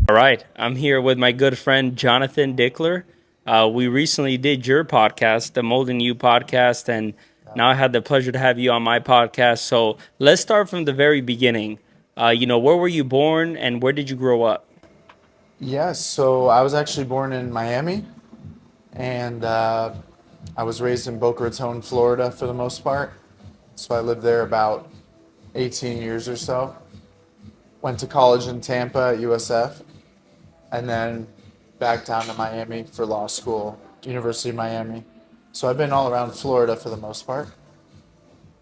All right, I'm here with my good friend Jonathan Dickler. We recently did your podcast, the Mold and You podcast, and now I had the pleasure to have you on my podcast. So let's start from the very beginning. Where were you born and where did you grow up? Yes, so I was actually born in Miami, and I was raised in Boca Raton, Florida for the most part. So I lived there about 18 years or so. Went to college in Tampa at USF, and then back down to Miami for law school, University of Miami. So I've been all around Florida for the most part,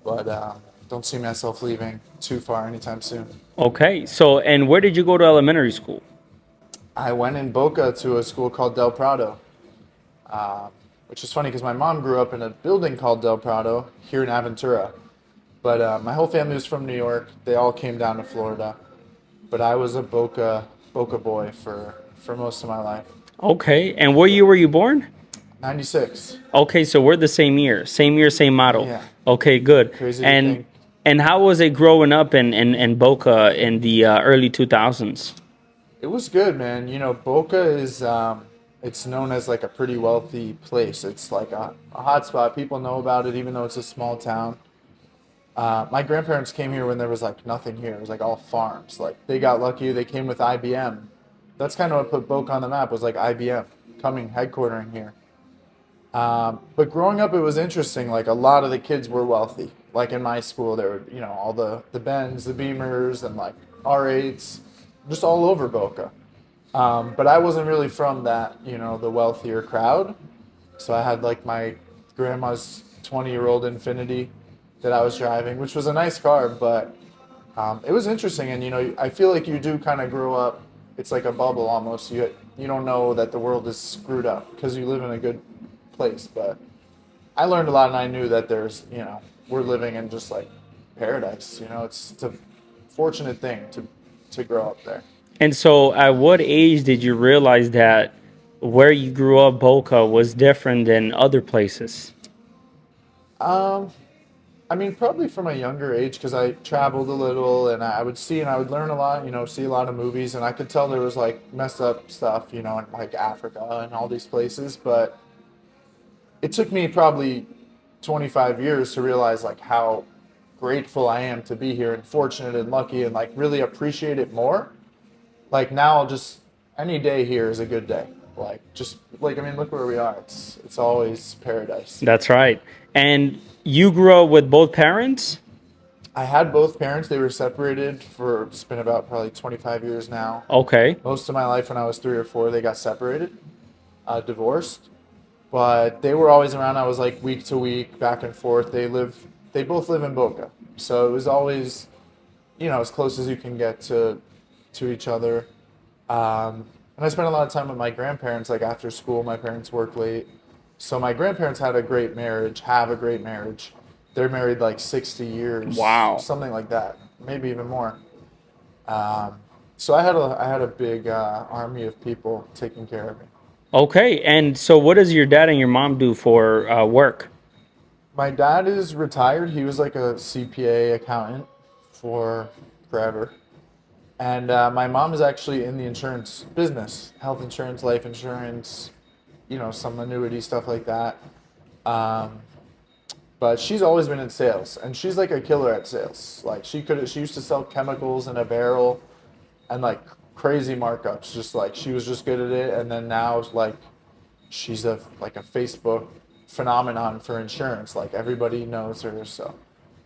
but don't see myself leaving too far anytime soon. Okay, so and where did you go to elementary school? I went in Boca to a school called Del Prado, uh, which is funny because my mom grew up in a building called Del Prado here in Aventura. But my whole family was from New York. They all came down to Florida. But I was a Boca boy for most of my life. Okay, and what year were you born? 96. Okay, so we're the same year, same model. Yeah, Okay, good. crazy to And think. and how was it growing up in Boca in the early 2000s? It was good, man. You know, Boca is it's known as like a pretty wealthy place. It's like a hot spot. People know about it, even though it's a small town. My grandparents came here when there was like nothing here. It was like all farms. Like they got lucky. They came with IBM. That's kind of what put Boca on the map. Was like IBM coming headquartering here. But growing up, it was interesting. Like a lot of the kids were wealthy. Like in my school, there were all the Benz, the Beamers, and like R8s, just all over Boca. But I wasn't really from that the wealthier crowd. So I had like my grandma's 20-year-old Infiniti that I was driving, which was a nice car, but it was interesting. And I feel like you do kind of grow up. It's like a bubble almost. You don't know that the world is screwed up because you live in a good place. But I learned a lot, and I knew that we're living in just like paradise. It's a fortunate thing to grow up there. And so, at what age did you realize that where you grew up, Boca, was different than other places? Um, I mean, probably from a younger age because I traveled a little and I would see and I would learn a lot, see a lot of movies, and I could tell there was like messed up stuff, in like Africa and all these places. But it took me probably 25 years to realize like how grateful I am to be here and fortunate and lucky and like really appreciate it more. Like now, I'll just any day here is a good day. Like just like I mean, look where we are. It's always paradise. That's right. And you grew up with both parents? I had both parents. They were separated for it's been about probably 25 years now. Okay. Most of my life when I was 3 or 4, they got separated, divorced. But they were always around. I was like week to week, back and forth. They both live in Boca. So it was always, as close as you can get to each other. And I spent a lot of time with my grandparents, like after school. My parents work late. So my grandparents had a great marriage, have a great marriage. They're married like 60 years, Wow. something like that, maybe even more. Um, so I had a big army of people taking care of me. Okay. And so, what does your dad and your mom do for work? My dad is retired. He was like a CPA accountant for forever. And my mom is actually in the insurance business, health insurance, life insurance, some annuity stuff like that. Um, but she's always been in sales, and she's like a killer at sales. Like she used to sell chemicals in a barrel, and like crazy markups. Just like she was just good at it, and then now like she's a Facebook phenomenon for insurance. Like everybody knows her, so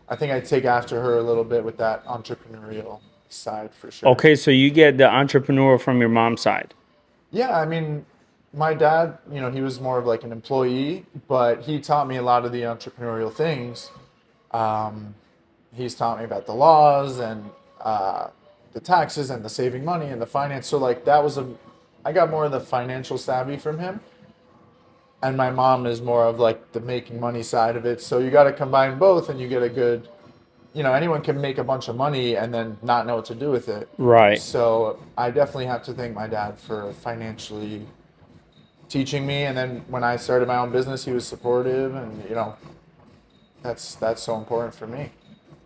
I think I take after her a little bit with that entrepreneurial side for sure. Okay. So, you get the entrepreneur from your mom's side. Yeah, I mean, my dad, he was more of like an employee, but he taught me a lot of the entrepreneurial things. Um, he's taught me about the laws and the taxes and the saving money and the finance. So like I got more of the financial savvy from him, and my mom is more of like the making money side of it. So you got to combine both, and you get a good. Anyone can make a bunch of money and then not know what to do with it. Right. So I definitely have to thank my dad for financially teaching me. And then when I started my own business, he was supportive, and that's so important for me.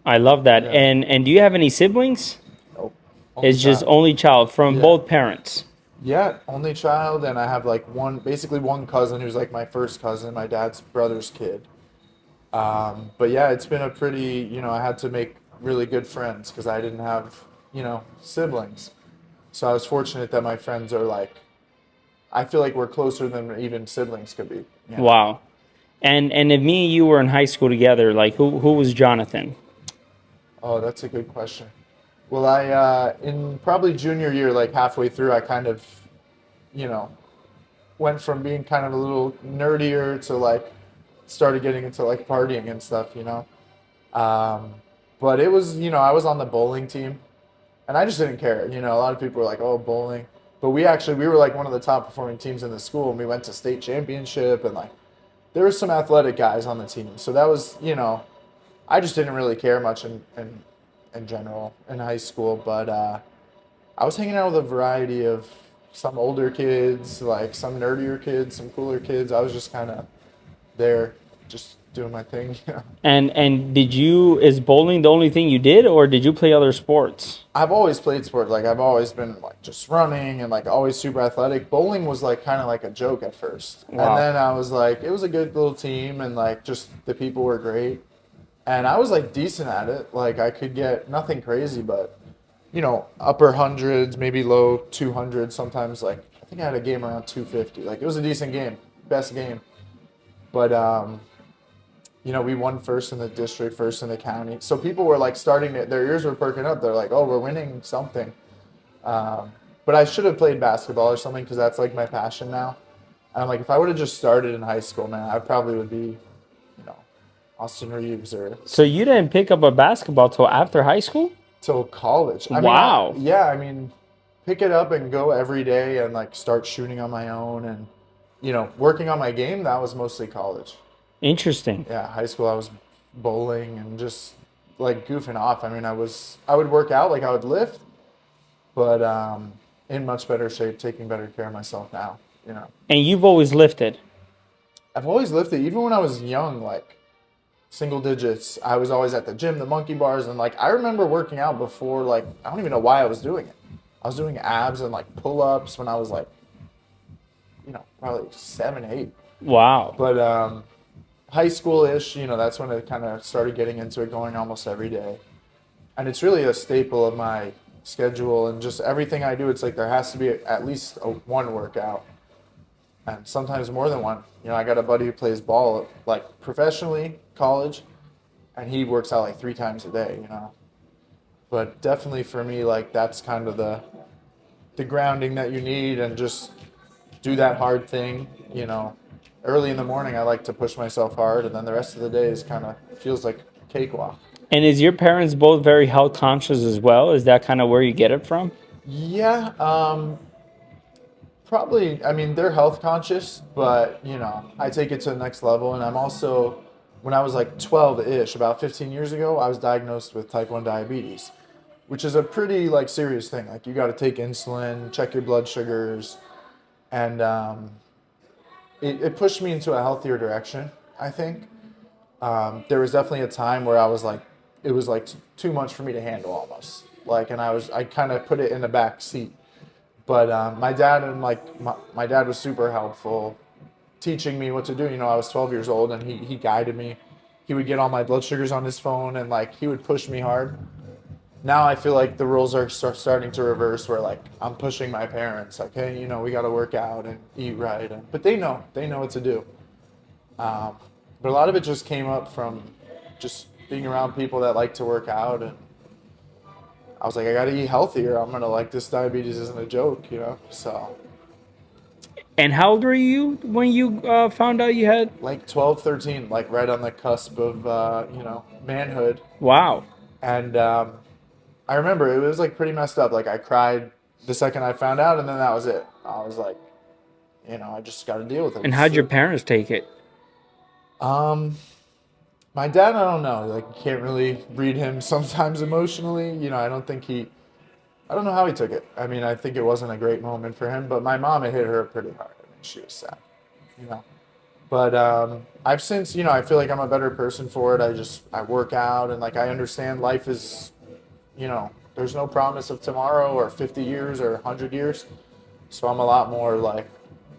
I love that. Yeah. And do you have any siblings? Nope. Only It's just child. only child from Yeah. both parents. Yeah, only child, and I have like basically one cousin who's like my first cousin, my dad's brother's kid. But yeah, it's been a pretty, I had to make really good friends because I didn't have, siblings. So I was fortunate that my friends are like, I feel like we're closer than even siblings could be. Wow. And if me and you were in high school together, like who was Jonathan? Oh, that's a good question. Well, in probably junior year, like halfway through, I kind of, you know, went from being kind of a little nerdier to like started getting into like partying and stuff. Um, but it was, I was on the bowling team and I just didn't care. A lot of people were like, "Oh, bowling," but we were like one of the top performing teams in the school, and we went to state championship, and like there were some athletic guys on the team. So that was, I just didn't really care much in general in high school, but I was hanging out with a variety of some older kids, like some nerdier kids, some cooler kids. I was just kind of there, just doing my thing. And did you is bowling the only thing you did, or did you play other sports? I've always played sports. Like I've always been like just running and like always super athletic. Bowling was like kind of like a joke at first, and Wow. then I was like, it was a good little team, and like just the people were great, and I was like decent at it. Like I could get nothing crazy, but upper hundreds, maybe low 200s. Sometimes like I think I had a game around 250. Like it was a decent game, best game, but we won first in the district, first in the county. So people were like their ears were perking up. They're like, oh, we're winning something. Um, but I should have played basketball or something because that's like my passion now. And I'm like, if I would have just started in high school, man, I probably would be, you know, Austin Reeves or So you didn't pick up a basketball till after high school? till college. I mean, Wow. yeah, I mean, pick it up and go every day and like start shooting on my own and, working on my game. That was mostly college. Interesting. Yeah, high school I was bowling and just like goofing off. I mean, I would work out, like I would lift, but in much better shape, taking better care of myself now. And you've always lifted. I've always lifted, even when I was young, like single digits. I was always at the gym, the monkey bars, and like I remember working out before, like I don't even know why I was doing it. I was doing abs and like pull ups when I was like, probably 7, 8. Wow. But high school ish, that's when I kind of started getting into it, going almost every day. And it's really a staple of my schedule and just everything I do. It's like there has to be at least one workout and sometimes more than one. I got a buddy who plays ball like professionally, college, and he works out like 3 times a day. But definitely for me, like that's kind of the grounding that you need and just do that hard thing. Early in the morning, I like to push myself hard, and then the rest of the day is kind of feels like a cakewalk. And is your parents both very health conscious as well? Is that kind of where you get it from? Yeah, probably. I mean, they're health conscious, but I take it to the next level. And I'm also, when I was like 12-ish, about 15 years ago, I was diagnosed with type 1 diabetes, which is a pretty like serious thing. Like you got to take insulin, check your blood sugars, and it pushed me into a healthier direction, I think. There was definitely a time where I was like, it was like too much for me to handle almost. Like, and I kind of put it in the back seat. But my dad and like my dad was super helpful, teaching me what to do. I was 12 years old and he guided me. He would get all my blood sugars on his phone and like he would push me hard. Now I feel like the roles are starting to reverse where like I'm pushing my parents like, hey, we got to work out and eat right. But they know what to do. Um, but a lot of it just came up from just being around people that like to work out, and I was like, I gotta eat healthier. I'm gonna like this diabetes isn't a joke. So And how old were you when you found out you had? like 12, 13, like right on the cusp of manhood, Wow. and I remember it was like pretty messed up. Like I cried the second I found out, and then that was it. I was like, I just got to deal with it. And how'd your parents take it? Um, My dad, I don't know. Like, you can't really read him sometimes emotionally. I don't think I don't know how he took it. I mean, I think it wasn't a great moment for him, but my mom, it hit her pretty hard. I mean, she was sad, you know. But I've since, I feel like I'm a better person for it. I work out and like I understand life is, you know, there's no promise of tomorrow or 50 years or 100 years. So I'm a lot more like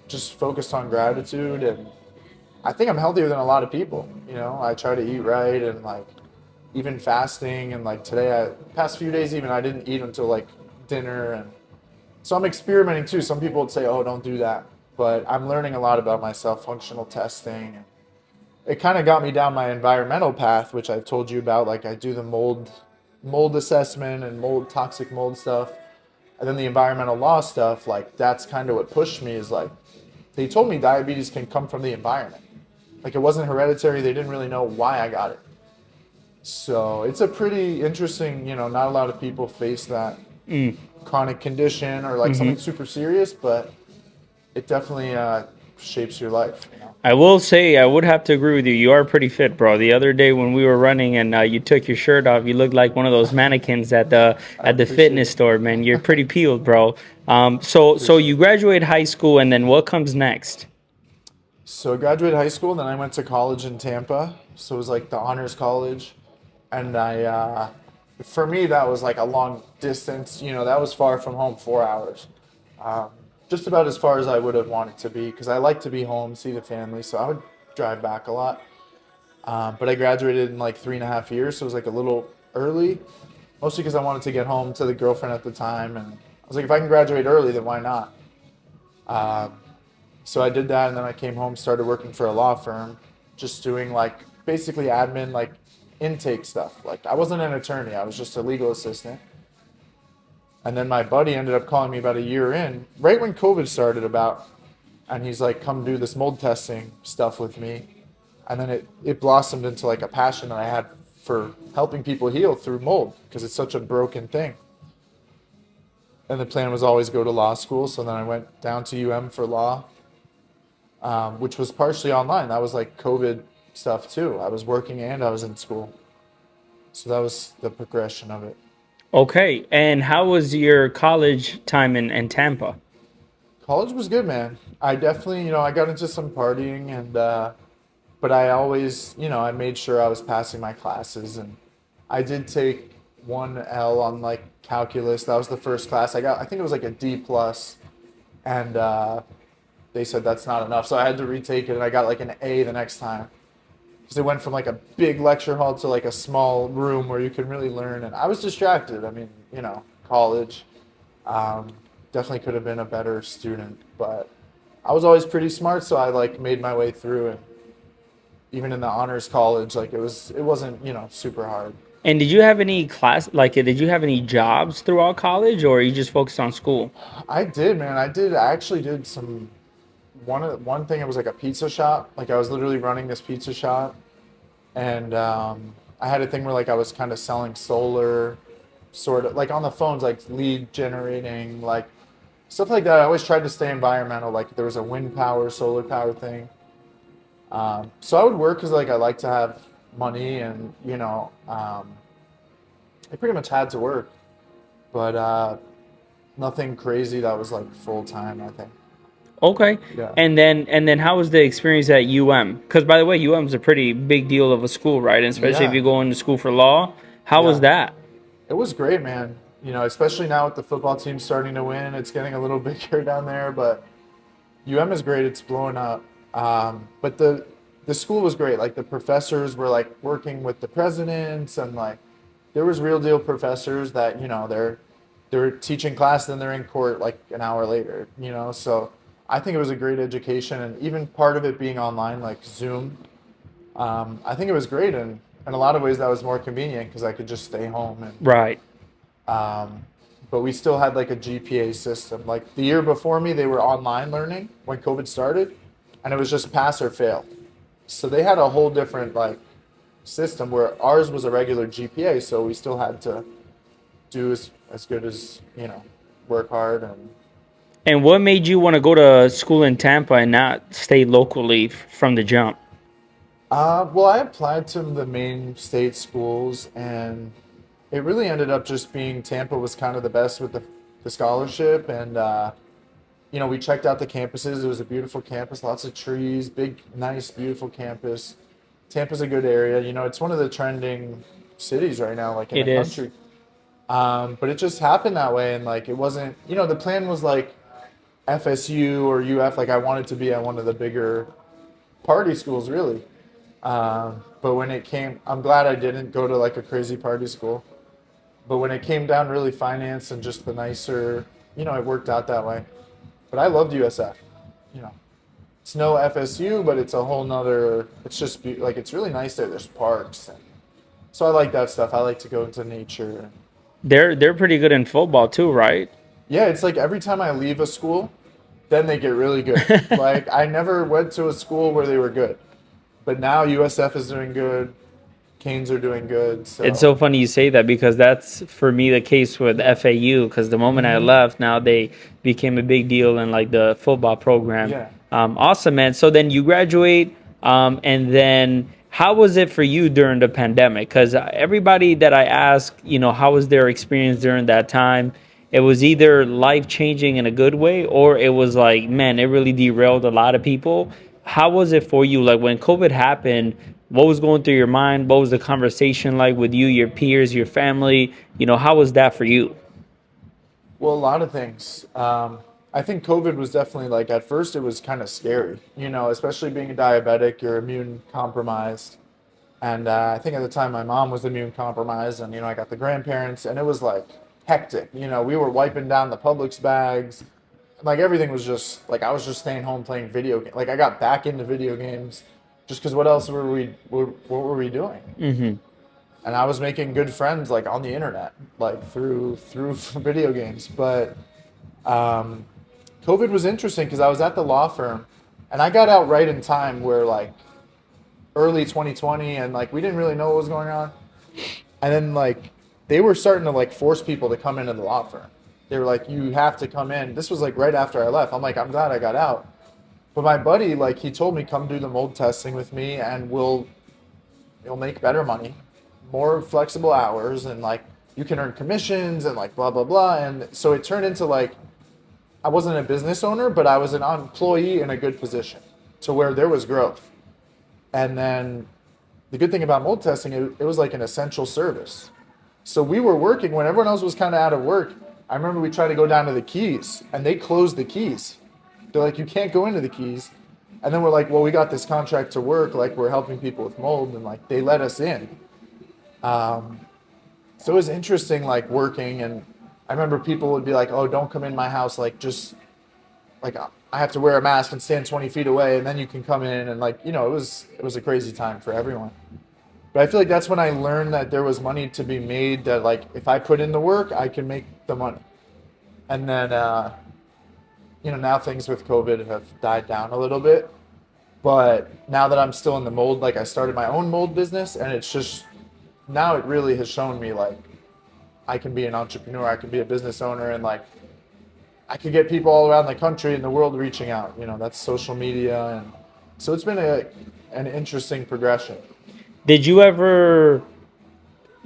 just focused on gratitude, and I think I'm healthier than a lot of people. You know, I try to eat right, and like even fasting, and like today, past few days even I didn't eat until like dinner, and so I'm experimenting too. Some people would say, "Oh, don't do that," but I'm learning a lot about myself, functional testing. It kind of got me down my environmental path, which I've told you about. Like I do the mold assessment and mold toxic mold stuff, and then the environmental law stuff. Like that's kind of what pushed me. Is like they told me diabetes can come from the environment. Like it wasn't hereditary. They didn't really know why I got it. So it's a pretty interesting. You know, not a lot of people face that Mm. chronic condition or like Hmm. something super serious, but it definitely shapes your life. You know. I will say I would have to agree with you. You are pretty fit, bro. The other day when we were running and you took your shirt off, you looked like one of those mannequins I at the appreciate fitness it. store, man. You're pretty peeled, bro. So Appreciate you it. graduate high school, and then what comes next? So I graduated high school, then I went to college in Tampa. So it was like the honors college, and for me, that was like a long distance. You know, that was far from home, 4 hours. Um, just about as far as I would have wanted to be, because I like to be home, see the family. So I would drive back a lot. But I graduated in like 3.5 years, so it was like a little early, mostly because I wanted to get home to the girlfriend at the time, and I was like, if I can graduate early, then why not? Um, so I did that, and then I came home, started working for a law firm, just doing like basically admin, like intake stuff. Like I wasn't an attorney, I was just a legal assistant. And then my buddy ended up calling me about a year in, right when COVID started about, and he's like, come do this mold testing stuff with me. And then it blossomed into like a passion that I had for helping people heal through mold because it's such a broken thing. And the plan was always go to law school. So then I went down to UM for law, which was partially online. That was like COVID stuff too. I was working and I was in school. So that was the progression of it. Okay, and how was your college time in Tampa? College was good, man. I definitely, I got into some partying, and but I always, I made sure I was passing my classes, and I did take one L on like calculus. That was the first class I got. I think it was like a D plus, and they said that's not enough, so I had to retake it, and I got like an A the next time because it went from like a big lecture hall to like a small room where you can really learn, and I was distracted. I mean, college. Um, Definitely could have been a better student, but I was always pretty smart, so I like made my way through, and even in the honors college, like it wasn't super hard. And did you have any did you have any jobs throughout college, or you just focused on school? I did, man. I did. I actually did some one thing. It was like a pizza shop. Like I was literally running this pizza shop, and I had a thing where like I was kind of selling solar, sort of like on the phones, like lead generating, like stuff like that. I always tried to stay environmental. Like there was a wind power, solar power thing. So I would work because like I like to have money, and I pretty much had to work, but nothing crazy that was like full time. I think. Okay. Yeah. And then how was the experience at UM? Because by the way, UM is a pretty big deal of a school, right? And especially if Yeah. you go into school for law. How was Yeah. that? It was great, man. Especially now with the football team starting to win, it's getting a little bigger down there. But UM is great. It's blowing up. But the school was great. Like the professors were like working with the presidents, and like there was real deal professors that they're teaching class, then they're in court like an hour later. So I think it was a great education, and even part of it being online, like Zoom. I think it was great, and in a lot of ways that was more convenient because I could just stay home, and Right. um, but we still had like a GPA system. Like the year before me, they were online learning when COVID started, and it was just pass or fail. So they had a whole different like system where ours was a regular GPA, so we still had to do as good as work hard. And And what made you want to go to school in Tampa and not stay locally from the jump? well, I applied to the main state schools, and it really ended up just being Tampa was kind of the best with the scholarship, and we checked out the campuses. It was a beautiful campus, lots of trees, big, nice, beautiful campus. Tampa's a good area. It's one of the trending cities right now, like in the It is. country. But it just happened that way, and like it wasn't, the plan was like FSU or UF. Like I wanted to be at one of the bigger party schools, really. But when it came, I'm glad I didn't go to like a crazy party school. But when it came down really finance and just the nicer, it worked out that way. But I loved USF. You know, it's no FSU, but it's a whole nother. It's just like it's really nice there. There's parks, and so I like that stuff. I like to go into nature. They're pretty good in football too, right? Yeah, it's like every time I leave a school, then they get really good. Like I never went to a school where they were good, but now USF is doing good. Canes are doing good. It's So so funny you say that because that's for me the case with FAU. Because the moment I left, now they became a big deal in like the football program. yeah. Awesome, man. So then you graduate, and then how was it for you during the pandemic? Because everybody that I ask, how was their experience during that time? It was either life changing in a good way, or it was like, man, it really derailed a lot of people. How was it for you? Like when COVID happened, what was going through your mind? What was the conversation like with you, your peers, your family? How was that for you? Well, a lot of things. I think COVID was definitely like at first it was kind of scary, especially being a diabetic, you're immune compromised. And I think at the time my mom was immune compromised, and I got the grandparents, and it was like hectic. We were wiping down the Publix bags, like everything was just like I was just staying home playing video games. Like I got back into video games, just because what else what were we doing? Hmm. And I was making good friends like on the internet, like through video games. But um, COVID was interesting because I was at the law firm, and I got out right in time where like early 2020, and like we didn't really know what was going on. And then like they were starting to like force people to come into the law firm. They were like, you have to come in. This was like right after I left. I'm like, I'm glad I got out. But my buddy, like, he told me, come do the mold testing with me, and you'll make better money, more flexible hours, and like you can earn commissions and like blah blah blah. And so it turned into like I wasn't a business owner, but I was an employee in a good position to where there was growth. And then the good thing about mold testing, it was like an essential service. So we were working when everyone else was kind of out of work. I remember we tried to go down to the Keys, and they closed the Keys. They're like, you can't go into the Keys. And then we're like, well, we got this contract to work, like we're helping people with mold, and like they let us in. Um, so it was interesting, like working, and I remember people would be like, oh, don't come in my house, like just like I have to wear a mask and stand 20 feet away, and then you can come in, and like it was a crazy time for everyone. But I feel like that's when I learned that there was money to be made. That like if I put in the work, I can make the money. And then now things with COVID have died down a little bit. But now that I'm still in the mold, like I started my own mold business, and it's just now it really has shown me like I can be an entrepreneur, I can be a business owner, and like I could get people all around the country and the world reaching out. That's social media, and so it's been an interesting progression. Did you ever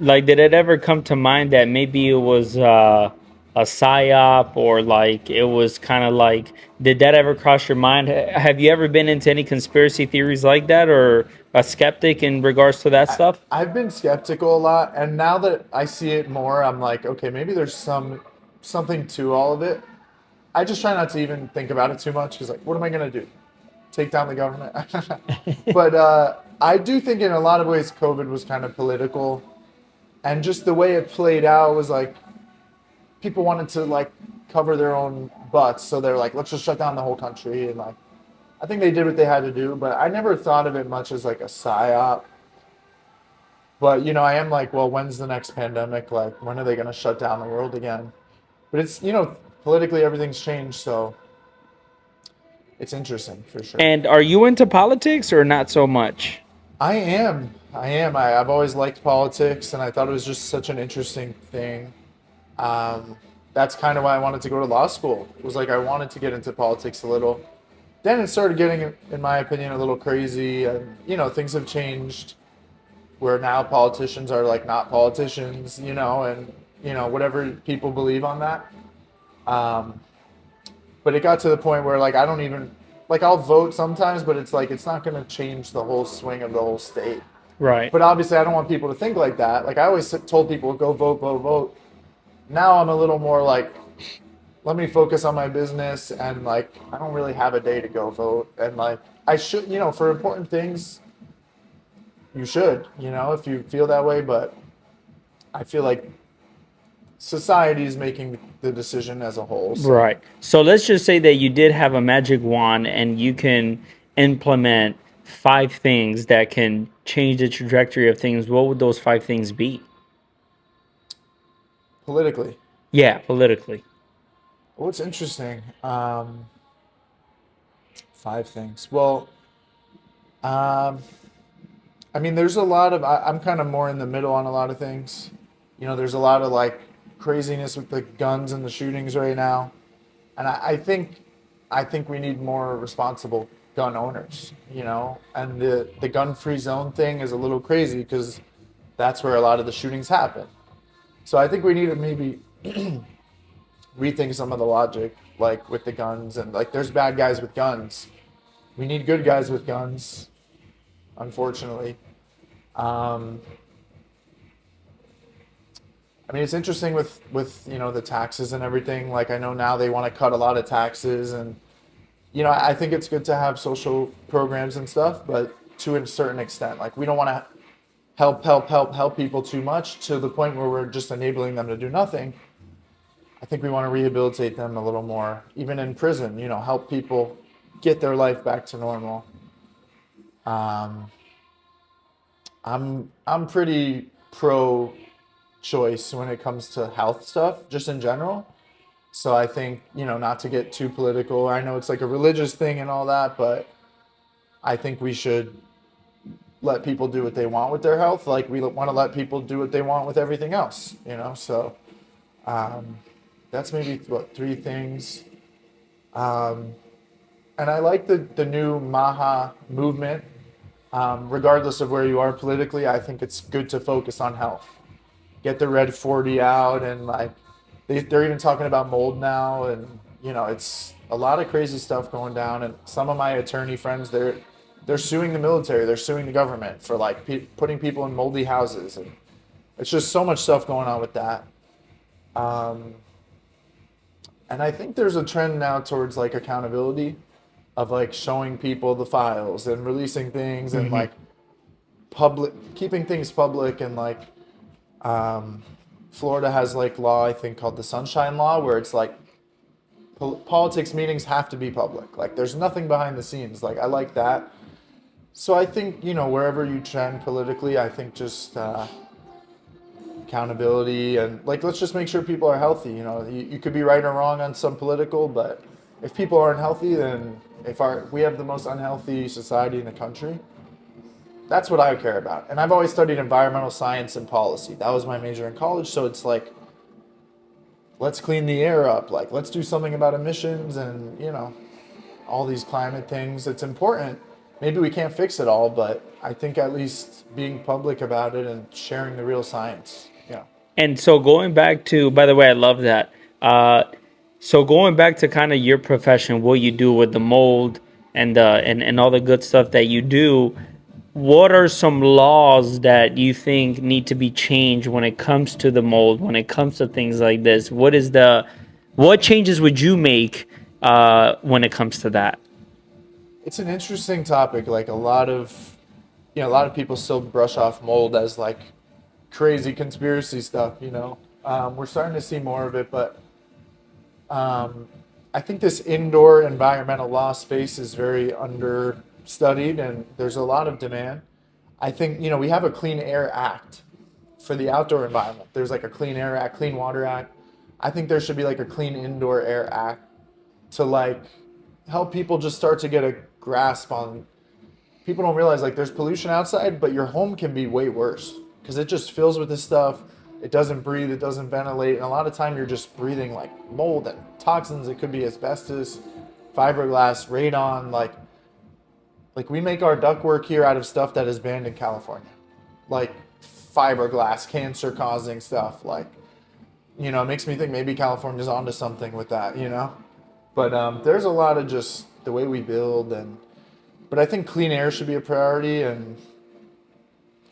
like? Did it ever come to mind that maybe it was a psyop or like it was kind of like? Did that ever cross your mind? Have you ever been into any conspiracy theories like that, or a skeptic in regards to that stuff? I've been skeptical a lot, and now that I see it more, I'm like, okay, maybe there's something to all of it. I just try not to even think about it too much because, like, what am I gonna do? Take down the government? But I do think in a lot of ways, COVID was kind of political, and just the way it played out was like people wanted to like cover their own butts, so they're like, let's just shut down the whole country, and like I think they did what they had to do, but I never thought of it much as like a psyop. But I am like, well, when's the next pandemic? Like, when are they going to shut down the world again? But it's politically everything's changed, so it's interesting for sure. And are you into politics or not so much? I am. I am. I've always liked politics, and I thought it was just such an interesting thing. Um, that's kind of why I wanted to go to law school. It was like I wanted to get into politics a little. Then it started getting, in my opinion, a little crazy, and things have changed. Where now politicians are like not politicians, and whatever people believe on that. Um, but it got to the point where like I don't even like I'll vote sometimes, but it's like it's not going to change the whole swing of the whole state. Right. But obviously, I don't want people to think like that. Like I always told people, go vote, vote, vote. now I'm a little more like, let me focus on my business, and like I don't really have a day to go vote, and like I should, for important things you should, if you feel that way, but I feel like society is making the decision as a whole. So Right. So let's just say that you did have a magic wand and you can implement 5 things that can change the trajectory of things. What would those 5 things be? politically, Yeah, politically. what's interesting, 5 things. Well, um, I mean, there's a lot of, I'm kind of more in the middle on a lot of things. There's a lot of like craziness with the guns and the shootings right now. And I think we need more responsible gun owners, and the gun free zone thing is a little crazy because that's where a lot of the shootings happen. So I think we need to maybe rethink some of the logic, like with the guns, and like there's bad guys with guns. We need good guys with guns, unfortunately. Um, I mean, it's interesting with the taxes and everything. Like I know now they want to cut a lot of taxes, and I think it's good to have social programs and stuff, but to a certain extent. Like we don't want to help people too much to the point where we're just enabling them to do nothing. I think we want to rehabilitate them a little more, even in prison. Help people get their life back to normal. Um, I'm pretty pro choice when it comes to health stuff, just in general. So I think, not to get too political. I know it's like a religious thing and all that, but I think we should let people do what they want with their health, like we want to let people do what they want with everything else. So um, that's maybe what 3 things. Um, and I like the new Maha movement. Regardless of where you are politically, I think it's good to focus on health. Get the red 40 out, and like they're even talking about mold now, and it's a lot of crazy stuff going down. And some of my attorney friends, they're suing the military, they're suing the government for like putting people in moldy houses, and it's just so much stuff going on with that. Um, and I think there's a trend now towards like accountability, of like showing people the files and releasing things, and Hmm. like public keeping things public, and like um, Florida has like law I think called the Sunshine Law, where it's like politics meetings have to be public. Like there's nothing behind the scenes. Like I like that. So I think wherever you trend politically, I think just accountability, and like let's just make sure people are healthy. You could be right or wrong on some political, but if people aren't healthy, then if we have the most unhealthy society in the country, that's what I care about. And I've always studied environmental science and policy. That was my major in college. So it's like, let's clean the air up. Like, let's do something about emissions and, all these climate things. It's important. Maybe we can't fix it all, but I think at least being public about it and sharing the real science. Yeah. And so going back to, by the way, I love that. Uh, so going back to kind of your profession, what you do with the mold and all the good stuff that you do, what are some laws that you think need to be changed when it comes to the mold, when it comes to things like this? What changes would you make when it comes to that? It's an interesting topic. Like a lot of people still brush off mold as like crazy conspiracy stuff, we're starting to see more of it, but Um, I think this indoor environmental law space is very understudied, and there's a lot of demand. I think, we have a Clean Air Act for the outdoor environment. There's like a Clean Air Act, Clean Water Act. I think there should be like a Clean Indoor Air Act to like help people just start to get a grasp on. People don't realize like there's pollution outside, but your home can be way worse because it just fills with this stuff. It doesn't breathe, it doesn't ventilate, and a lot of time you're just breathing like mold and toxins. It could be asbestos, fiberglass, radon. Like we make our ductwork here out of stuff that is banned in California, like fiberglass, cancer-causing stuff. Like it makes me think maybe California's onto something with that. But there's a lot of just the way we build, but I think clean air should be a priority, and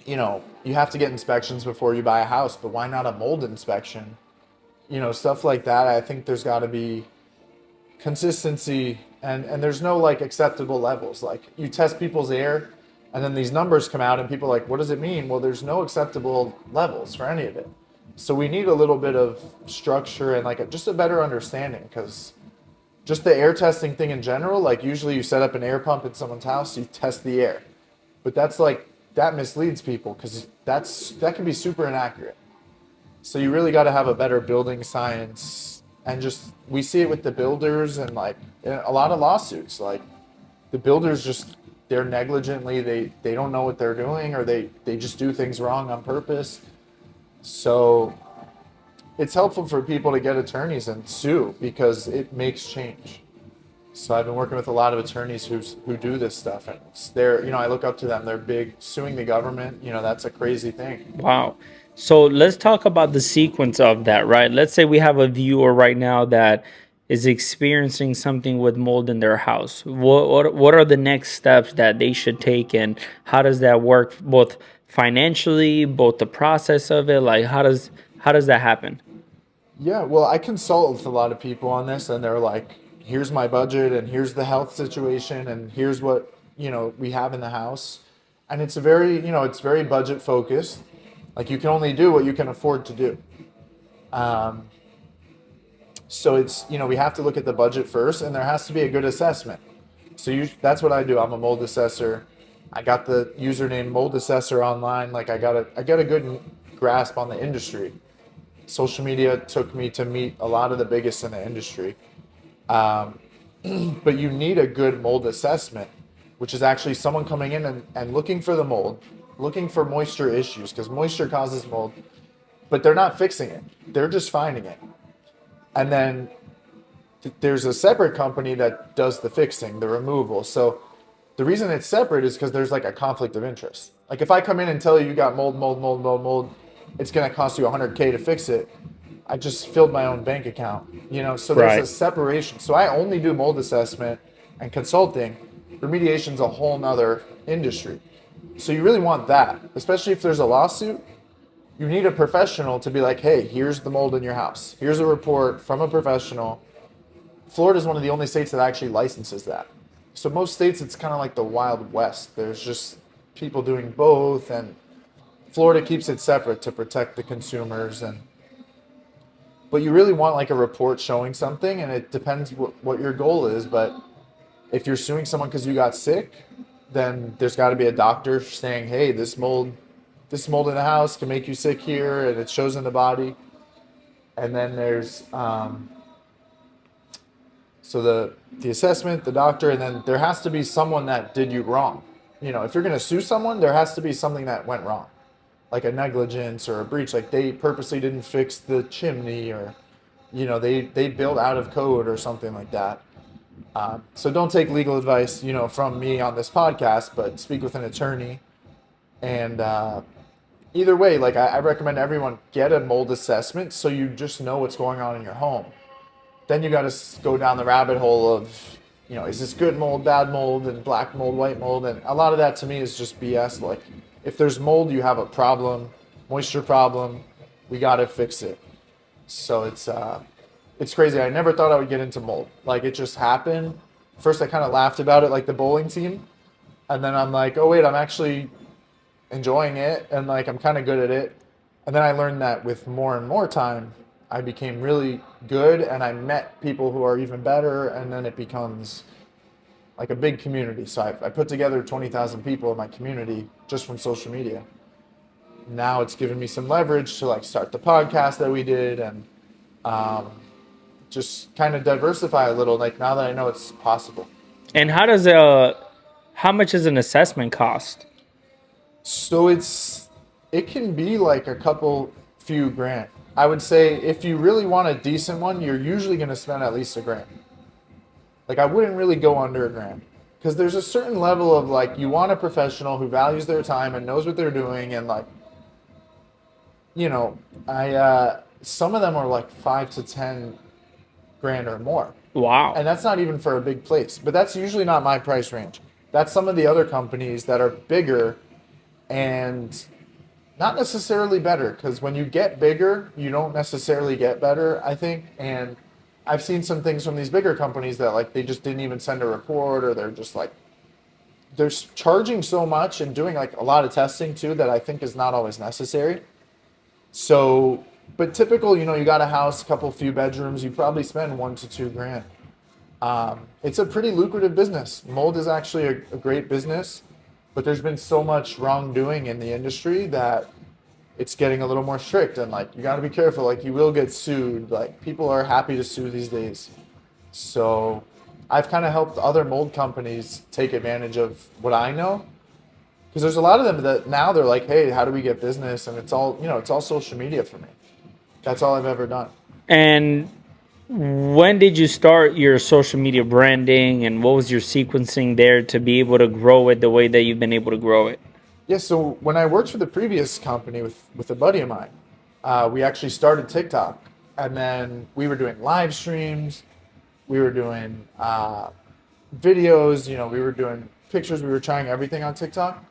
you have to get inspections before you buy a house, but why not a mold inspection? Stuff like that. I think there's got to be consistency, and there's no like acceptable levels. Like you test people's air and then these numbers come out and people are like, what does it mean? Well, there's no acceptable levels for any of it. So we need a little bit of structure and like just a better understanding, because just the air testing thing in general, like usually you set up an air pump in someone's house, you test the air. But that's like that misleads people, because that can be super inaccurate. So you really got to have a better building science, and just we see it with the builders and like in a lot of lawsuits. Like the builders just they're negligently they don't know what they're doing, or they just do things wrong on purpose. So it's helpful for people to get attorneys and sue, because it makes change. So I've been working with a lot of attorneys who do this stuff, and they're I look up to them. They're big suing the government. That's a crazy thing. Wow. So let's talk about the sequence of that, right? Let's say we have a viewer right now that is experiencing something with mold in their house. What are the next steps that they should take, and how does that work, both financially, both the process of it? Like how does that happen? Yeah, well, I consult with a lot of people on this, and they're like, here's my budget, and here's the health situation, and here's what, we have in the house. And it's very budget focused. Like you can only do what you can afford to do. Um, so we have to look at the budget first, and there has to be a good assessment. So that's what I do. I'm a mold assessor. I got the username Mold Assessor Online. Like I got a good grasp on the industry. Social media took me to meet a lot of the biggest in the industry. Um, but you need a good mold assessment, which is actually someone coming in and looking for the mold, looking for moisture issues, because moisture causes mold, but they're not fixing it. They're just finding it. And then there's a separate company that does the fixing, the removal. So the reason it's separate is because there's like a conflict of interest. Like if I come in and tell you got mold, it's going to cost you 100K to fix it. I just filled my own bank account, so there's a Right. separation. So I only do mold assessment and consulting. Remediation's a whole nother industry. So you really want that, especially if there's a lawsuit. You need a professional to be like, hey, here's the mold in your house. Here's a report from a professional. Florida is one of the only states that actually licenses that. So most states, it's kind of like the Wild West. There's just people doing both, and Florida keeps it separate to protect the consumers. But you really want like a report showing something, and it depends what your goal is. But if you're suing someone because you got sick, then there's got to be a doctor saying, hey, this mold in the house can make you sick here, and it shows in the body. And then there's so the assessment, the doctor, and then there has to be someone that did you wrong. If you're going to sue someone, there has to be something that went wrong, like a negligence or a breach, like they purposely didn't fix the chimney, or they built out of code or something like that. So don't take legal advice, from me on this podcast, but speak with an attorney. And either way, like I recommend everyone get a mold assessment, so you just know what's going on in your home. Then you got to go down the rabbit hole of, is this good mold, bad mold, and black mold, white mold? And a lot of that to me is just BS. Like, if there's mold, you have a problem, moisture problem, we got to fix it. So it's crazy. I never thought I would get into mold. Like, it just happened. First, I kind of laughed about it, like the bowling team. And then I'm like, oh, wait, I'm actually enjoying it. And like, I'm kind of good at it. And then I learned that with more and more time, I became really good, and I met people who are even better, and then it becomes like a big community. So I put together 20,000 people in my community just from social media. Now it's given me some leverage to like start the podcast that we did, and um, just kind of diversify a little. Like now that I know it's possible. And how much does an assessment cost? So it can be like a couple few grand. I would say if you really want a decent one, you're usually going to spend at least $1,000. Like I wouldn't really go under $1,000, because there's a certain level of like you want a professional who values their time and knows what they're doing, and like I some of them are like 5 to 10 grand or more, Wow. and that's not even for a big place. But that's usually not my price range. That's some of the other companies that are bigger, and Not necessarily better, because when you get bigger, you don't necessarily get better, I think. And I've seen some things from these bigger companies that like they just didn't even send a report, or they're just like they're charging so much and doing like a lot of testing too that I think is not always necessary. So, but typical, you got a house, a couple few bedrooms, you probably spend 1 to 2 grand. It's a pretty lucrative business. Mold is actually a great business, but there's been so much wrongdoing in the industry that it's getting a little more strict, and like you got to be careful. Like you will get sued. Like people are happy to sue these days. So I've kind of helped other mold companies take advantage of what I know, because there's a lot of them that now they're like, hey, how do we get business? And it's all, it's all social media for me. That's all I've ever done. And when did you start your social media branding, and what was your sequencing there to be able to grow it the way that you've been able to grow it? Yeah, so when I worked for the previous company with a buddy of mine, we actually started TikTok, and then we were doing live streams, we were doing videos, we were doing pictures, we were trying everything on TikTok.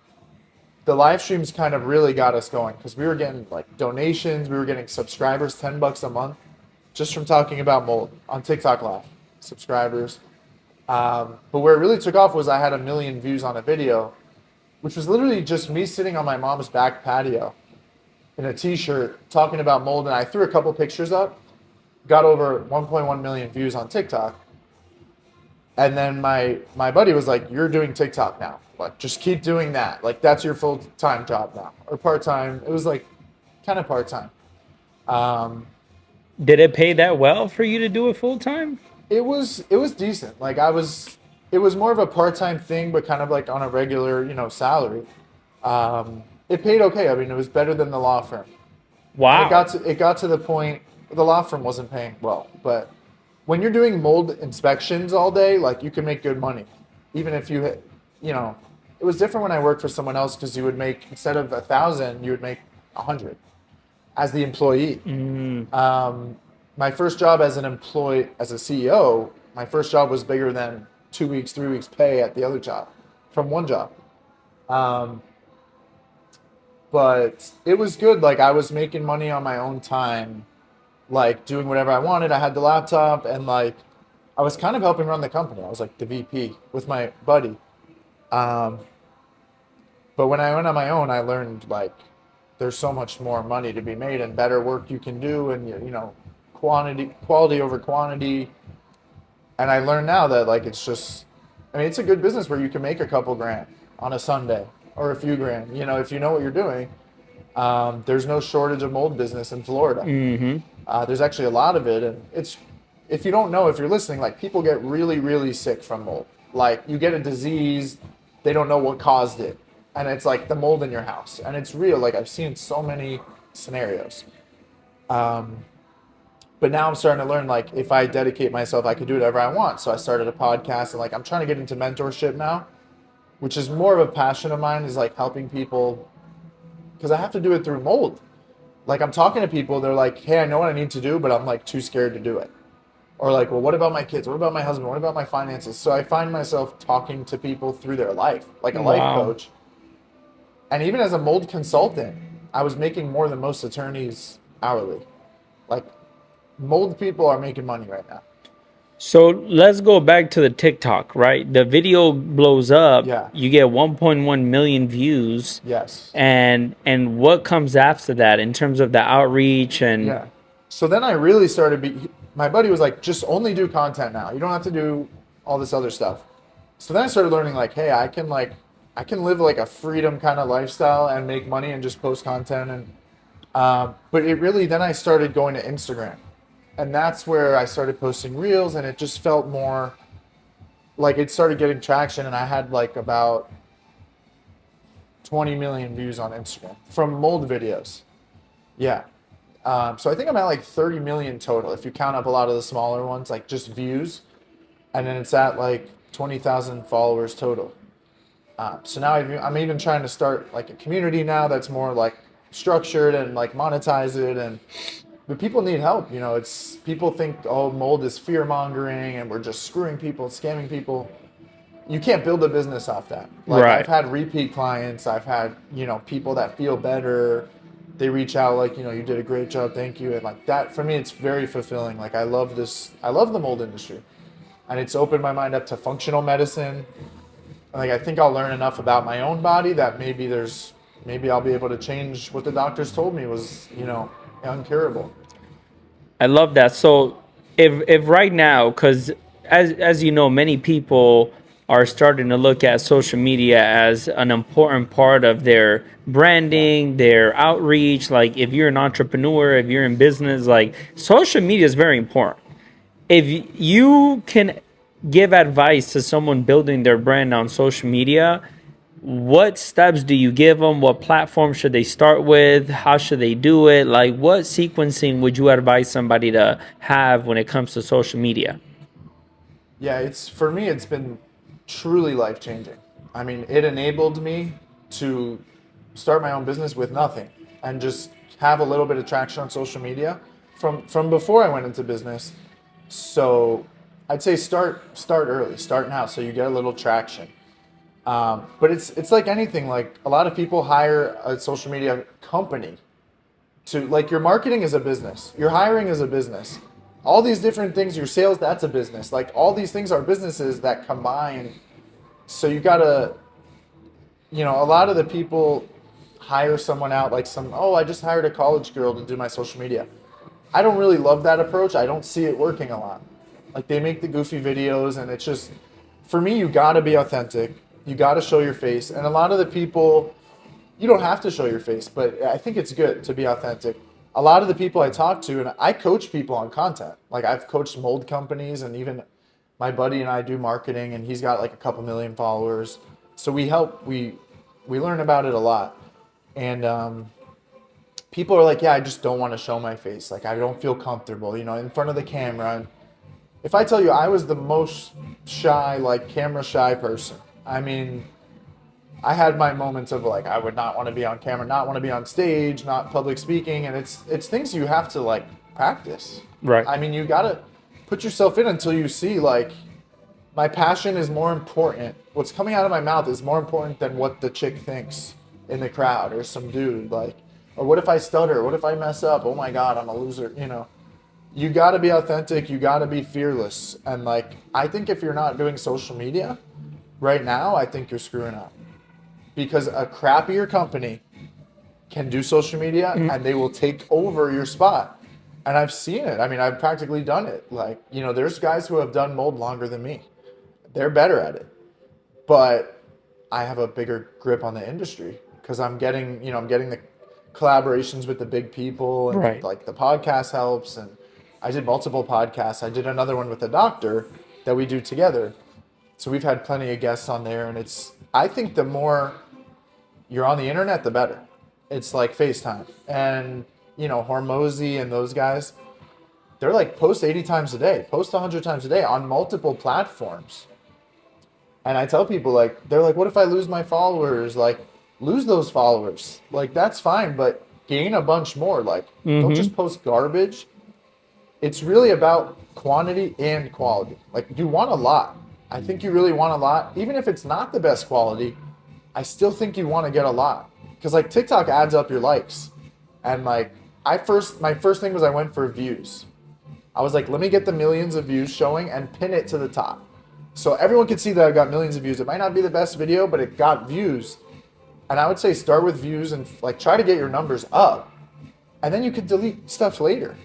The live streams kind of really got us going because we were getting like donations, we were getting subscribers, $10 a month, just from talking about mold on TikTok Live. Subscribers. But where it really took off was I had 1 million views on a video, which was literally just me sitting on my mom's back patio in a t-shirt talking about mold, and I threw a couple pictures up, got over 1.1 million views on TikTok. And then my buddy was like, "You're doing TikTok now. Like, just keep doing that. Like, that's your full-time job now, or part-time." It was like kind of part-time. Um, Did it pay that well for you to do it full time? it was decent. Like it was more of a part-time thing, but kind of like on a regular, salary. It paid okay. I mean, it was better than the law firm. And it Wow. got to the point the law firm wasn't paying well, but when you're doing mold inspections all day, like you can make good money, even if you know, it was different when I worked for someone else because you would make instead of 1,000, you would make 100 as the employee. Mm. My first job as an employee, as a CEO, my first job was bigger than 2 weeks, 3 weeks pay at the other job from one job. Um, but it was good. Like I was making money on my own time, like doing whatever I wanted. I had the laptop, and like I was kind of helping run the company. I was like the VP with my buddy. Um, but when I went on my own, I learned like there's so much more money to be made and better work you can do, and quality over quantity. And I learned now that like it's just, I mean, it's a good business where you can make a couple grand on a Sunday or a few grand. If you know what you're doing. There's no shortage of mold business in Florida. Hmm. There's actually a lot of it, and it's if you don't know, if you're listening, like people get really, really sick from mold. Like you get a disease, they don't know what caused it, and it's like the mold in your house, and it's real. Like I've seen so many scenarios. Um, but now I'm starting to learn like if I dedicate myself, I could do whatever I want. So I started a podcast, and like I'm trying to get into mentorship now, which is more of a passion of mine. Is like helping people because I have to do it through mold. Like I'm talking to people, they're like, "Hey, I know what I need to do, but I'm like too scared to do it." Or like, "Well, what about my kids? What about my husband? What about my finances?" So I find myself talking to people through their life, like a life Wow. coach. And even as a mold consultant, I was making more than most attorneys hourly. Like mold people are making money right now. So let's go back to the TikTok, right? The video blows up, Yeah. you get 1.1 million views, Yes. and what comes after that in terms of the outreach and Yeah. So then I really started my buddy was like, "Just only do content now. You don't have to do all this other stuff." So then I started learning like, "Hey, I can live like a freedom kind of lifestyle and make money and just post content." And but it really then I started going to Instagram. And that's where I started posting reels, and it just felt more like it started getting traction, and I had like about 20 million views on Instagram from mold videos. Yeah. So I think I'm at like 30 million total if you count up a lot of the smaller ones, like just views. And then it's at like 20,000 followers total. So now I'm even trying to start like a community now that's more like structured and like monetize it. And but people need help. It's people think, oh, mold is fear mongering and we're just screwing people, scamming people. you can't build a business off that. Like I've Right. had repeat clients, I've had, people that feel better. They reach out like, you did a great job, thank you. And like that for me it's very fulfilling. Like I love the mold industry. And it's opened my mind up to functional medicine. Like I think I'll learn enough about my own body that maybe I'll be able to change what the doctors told me was, uncurable. I love that. So if right now, because as you know, many people are starting to look at social media as an important part of their Yeah. branding, their outreach. Like if you're an entrepreneur, if you're in business, like social media is very important. If you can give advice to someone building their brand on social media, what steps do you give them? What platform should they start with? How should they do it? Like, what sequencing would you advise somebody to have when it comes to social media? Yeah, it's for me it's been truly life changing. I mean, it enabled me to start my own business with nothing and just have a little bit of traction on social media from before I went into business. So I'd say start early, start now, so you get a little traction. But it's like anything. Like a lot of people hire a social media company to like your marketing is a business, your hiring is a business, all these different things, your sales, that's a business. Like all these things are businesses that combine. So you gotta, a lot of the people hire someone out like I just hired a college girl to do my social media. I don't really love that approach. I don't see it working a lot. Like they make the goofy videos and it's just, for me, you gotta be authentic. You gotta show your face. And a lot of the people, you don't have to show your face, but I think it's good to be authentic. A lot of the people I talk to, and I coach people on content. Like I've coached mold companies, and even my buddy and I do marketing, and he's got like a couple million followers. So we learn about it a lot, and people are like, yeah, I just don't want to show my face. Like I don't feel comfortable, in front of the camera. And if I tell you, I was the most shy, like camera shy person. I mean, I had my moments of like I would not want to be on camera, not want to be on stage, not public speaking, and it's things you have to like practice. Right. I mean, you gotta put yourself in until you see like my passion is more important. What's coming out of my mouth is more important than what the chick thinks in the crowd or some dude like. Or what if I stutter? What if I mess up? Oh my God, I'm a loser. You gotta be authentic. You gotta be fearless. And like I think if you're not doing social media right now, I think you're screwing up because a crappier company can do social media and they will take over your spot. And I've seen it. I mean, I've practically done it. Like, there's guys who have done mold longer than me. They're better at it. But I have a bigger grip on the industry because I'm getting the collaborations with the big people and Right. like the podcast helps. And I did multiple podcasts. I did another one with a doctor that we do together. So we've had plenty of guests on there. And I think the more you're on the internet, the better. It's like FaceTime. And, Hormozy and those guys, they're like post 80 times a day, post 100 times a day on multiple platforms. And I tell people, like, they're like, what if I lose my followers? Like, lose those followers. Like, that's fine, but gain a bunch more. Like, don't Mm-hmm. just post garbage. It's really about quantity and quality. Like, you want a lot. I think you really want a lot. Even if it's not the best quality, I still think you want to get a lot. Because, like, TikTok adds up your likes. And, like, my first thing was I went for views. I was like, let me get the millions of views showing and pin it to the top. So everyone can see that I got millions of views. It might not be the best video, but it got views. And I would say start with views and like try to get your numbers up. And then you could delete stuff later